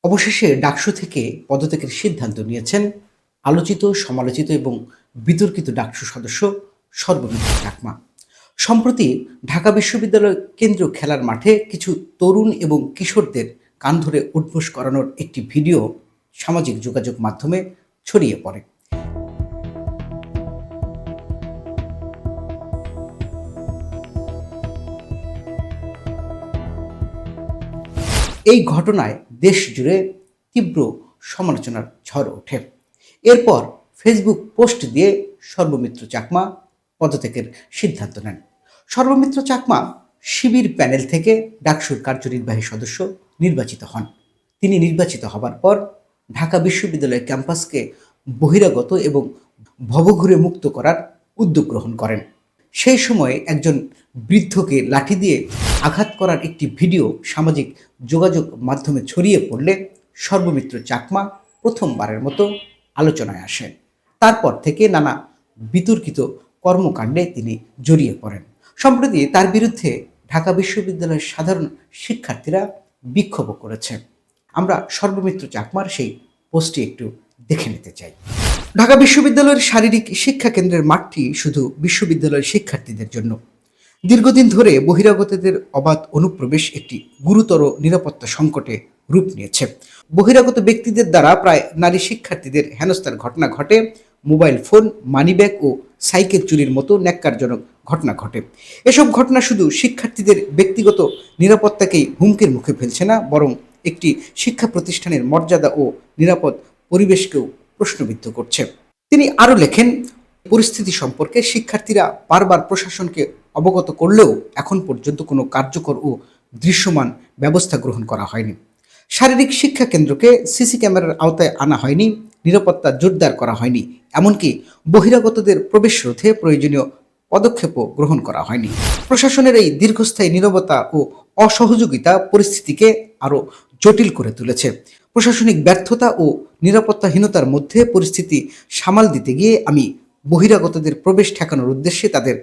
অবশেষে ডাকসু থেকে পদত্যাগের সিদ্ধান্ত নিয়েছেন আলোচিত, সমালোচিত এবং বিতর্কিত ডাকসু সদস্য সর্বমিত্র চাকমা। সম্প্রতি ঢাকা বিশ্ববিদ্যালয় কেন্দ্রীয় খেলার মাঠে কিছু তরুণ এবং কিশোরদের কান ধরে উঠবোস করানোর একটি ভিডিও সামাজিক যোগাযোগ মাধ্যমে ছড়িয়ে পড়ে। এই ঘটনায় দেশ জুড়ে তীব্র সমালোচনার ঝড় ওঠে। এরপর ফেসবুক পোস্ট দিয়ে সর্বমিত্র চাকমা পদত্যাগের সিদ্ধান্ত নেন। সর্বমিত্র চাকমা শিবির প্যানেল থেকে ডাকসুর কার্যনির্বাহী সদস্য নির্বাচিত হন। তিনি নির্বাচিত হবার পর ঢাকা বিশ্ববিদ্যালয় ক্যাম্পাসকে বহিরাগত এবং ভবঘুরে মুক্ত করার উদ্যোগ গ্রহণ করেন। সেই সময়ে একজন বৃদ্ধকে লাঠি দিয়ে আঘাত করার একটি ভিডিও সামাজিক যোগাযোগ মাধ্যমে ছড়িয়ে পড়লে সর্বমিত্র চাকমা প্রথমবারের মতো আলোচনায় আসেন। তারপর থেকে নানা বিতর্কিত কর্মকাণ্ডে তিনি জড়িয়ে পড়েন। সম্প্রতি তার বিরুদ্ধে ঢাকা বিশ্ববিদ্যালয়ের সাধারণ শিক্ষার্থীরা বিক্ষোভ করেছে। আমরা সর্বমিত্র চাকমার সেই পোস্টটি একটু দেখে নিতে চাই। ঢাকা বিশ্ববিদ্যালয়ের শারীরিক শিক্ষা কেন্দ্রের মাঠটি শুধু বিশ্ববিদ্যালয়ের শিক্ষার্থীদের জন্য। দীর্ঘদিন ধরে বহিরাগতদের অবাধ অনুপ্রবেশ একটি গুরুতর নিরাপত্তা সংকটে রূপ নিয়েছে। বহিরাগত ব্যক্তিদের দ্বারা প্রায় নারী শিক্ষার্থীদের হেনস্থার ঘটনা ঘটে। মোবাইল ফোন, মানিব্যাগ ও সাইকেল চুরির মতো ন্যাক্কারজনক ঘটনা ঘটে। এসব ঘটনা শুধু শিক্ষার্থীদের ব্যক্তিগত নিরাপত্তাকেই হুমকির মুখে ফেলছে না, বরং একটি শিক্ষা প্রতিষ্ঠানের মর্যাদা ও নিরাপদ পরিবেশকেও প্রশ্নবিদ্ধ করছে। তিনি আরও লেখেন, পরিস্থিতি সম্পর্কে শিক্ষার্থীরা বারবার প্রশাসনকে অবগত করলেও এখন পর্যন্ত কোনো কার্যকর ও দৃশ্যমান ব্যবস্থা গ্রহণ করা হয়নি। শারীরিক শিক্ষা কেন্দ্রকে সিসি ক্যামেরার আওতায় আনা হয়নি, নিরাপত্তা জোরদার করা হয়নি, এমনকি বহিরাগতদের প্রবেশ রোধে প্রয়োজনীয় পদক্ষেপও গ্রহণ করা হয়নি। প্রশাসনের এই দীর্ঘস্থায়ী নীরবতা ও অসহযোগিতা পরিস্থিতিকে আরও জটিল করে তুলেছে। প্রশাসনিক ব্যর্থতা ও নিরাপত্তাহীনতার মধ্যে পরিস্থিতি সামাল দিতে গিয়ে আমি বহিরাগতদের প্রবেশ ঠেকানোর উদ্দেশ্যে তাদের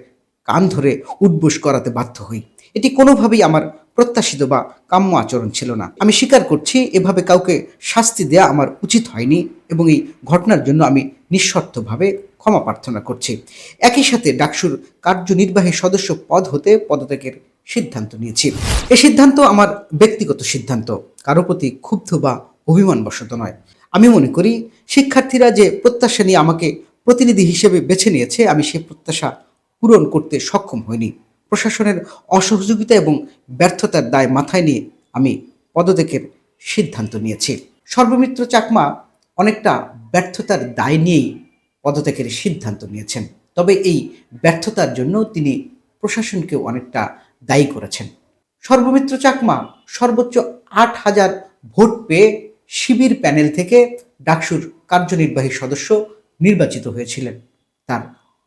কান ধরে উঠবোস করাতে বাধ্য হই। এটি কোনোভাবেই আমার প্রত্যাশিত বা কাম্য আচরণ ছিল না। আমি স্বীকার করছি, এভাবে কাউকে শাস্তি দেয়া আমার উচিত হয়নি এবং এই ঘটনার জন্য আমি নিঃশর্তভাবে ক্ষমা প্রার্থনা করছি। একই সাথে ডাকসুর কার্যনির্বাহী সদস্য পদ হতে পদত্যাগের সিদ্ধান্ত নিয়েছি। এই সিদ্ধান্ত আমার ব্যক্তিগত সিদ্ধান্ত, কারো প্রতি ক্ষুব্ধ বা অভিমানবশত নয়। আমি মনে করি শিক্ষার্থীরা যে প্রত্যাশা নিয়ে আমাকে প্রতিনিধি হিসেবে বেছে নিয়েছে, আমি সেই প্রত্যাশা পূরণ করতে সক্ষম হইনি। প্রশাসনের অসহযোগিতা এবং ব্যর্থতার দায় মাথায় নিয়ে আমি পদত্যাগের সিদ্ধান্ত নিয়েছি। সর্বমিত্র চাকমা অনেকটা ব্যর্থতার দায় নিয়েই পদত্যাগের সিদ্ধান্ত নিয়েছেন। তবে এই ব্যর্থতার জন্য তিনি প্রশাসনকেও অনেকটা দায়ী করেছেন। সর্বমিত্র চাকমা সর্বোচ্চ ৮,০০০ ভোট পেয়ে শিবির প্যানেল থেকে ডাকসুর কার্যনির্বাহী সদস্য নির্বাচিত হয়েছিলেন। তার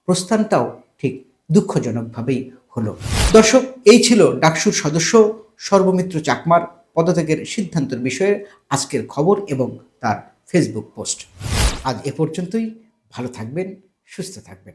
প্রস্থানটাও ঠিক দুঃখজনকভাবেই হলো। দর্শক, এই ছিল ডাকসুর সদস্য সর্বমিত্র চাকমার পদত্যাগের সিদ্ধান্তের বিষয়ে আজকের খবর এবং তার ফেসবুক পোস্ট। আজ এ পর্যন্তই। ভালো থাকবেন, সুস্থ থাকবেন।